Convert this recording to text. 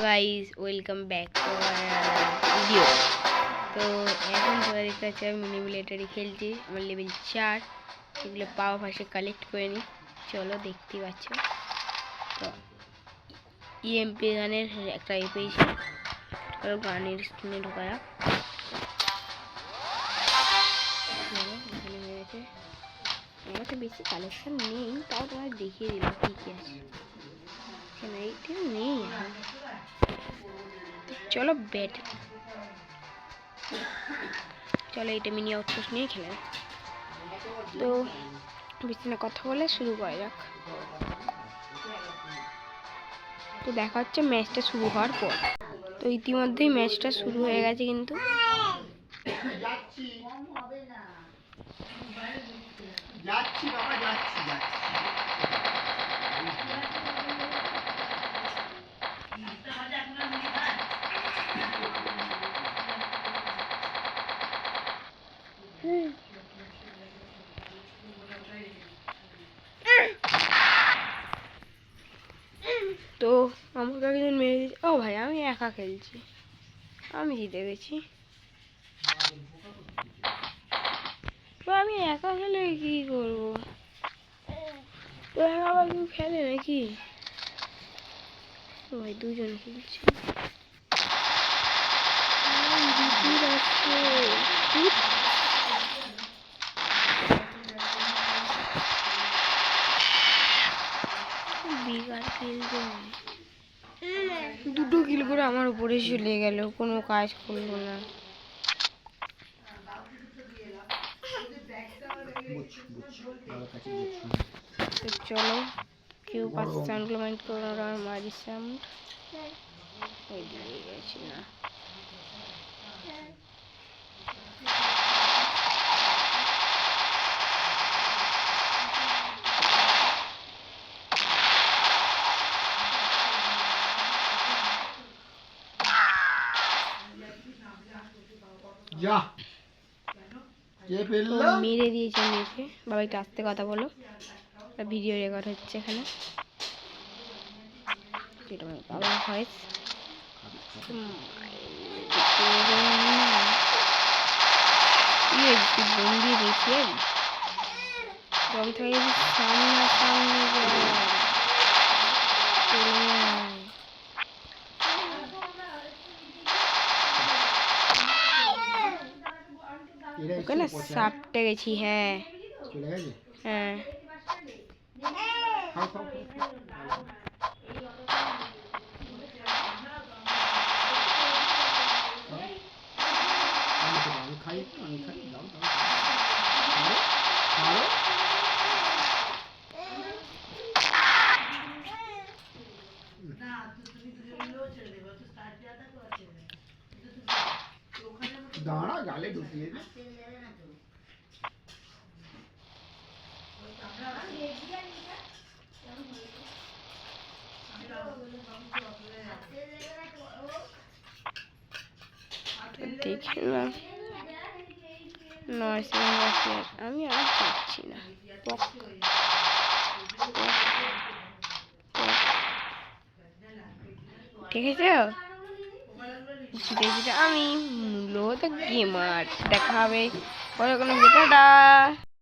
Guys welcome back to video. তো এখন তোমাদের কাছে আমি মিনি মিলিটারি খেলছি, আমার লেভেল 4। এগুলো পাওয়া ভাষে কালেক্ট করে নিই, চলো দেখতেই পাচ্ছ। তো ইএমপি গানের একটা পেয়েছি, গানের স্ক্রিনে ঢোকা যাক। এখানে হয়ে গেছে, আমার তো বেশি কালেকশন নেই, তাও তোমার দেখিয়ে দিলাম কী কী আছে। এখানে এইটা নেই এখন, চলো চলো এটা মিনি আউটপোস্ট নিয়ে খেলে। তো বেশি না কথা বলে শুরু করা যাক। তো দেখা হচ্ছে ম্যাচটা শুরু হওয়ার পর। তো ইতিমধ্যেই ম্যাচটা শুরু হয়ে গেছে, কিন্তু তো আমাকে একজন মেরে দিয়েছে। ও ভাই, আমি একা খেলছি, আমি জিতে গেছি। তো আমি একা খেলে কি করবো? তো আবার কেউ খেলে নাকি? ভাই দুজন খেলছে, দুটো কিল করে আমার উপরে চলে গেল, কোনো কাজ করলো না। তো চলো কেউ পাশে সাউন্ডগুলো মাইন্ড করো, আর মাঝে সাউন্ড ওই দিয়ে গেছি না। মেরে দিয়েছে নিচে। বাবা একটু আস্তে কথা বলো, ভিডিও রেকর্ড হচ্ছে এখানে। বাবার ভয়েস বন্দি দিয়েছে রং থেকে সামনাসামনি ওকে না সাপটে গেছি। হ্যাঁ হ্যাঁ, দাঁড়া গালে ঢুকিয়ে দে। দেখলাম আমি আর যাচ্ছি না। ঠিক আছে, আমি মূলত গেমার। দেখা হবে পরে কোনো ভিডিওটা।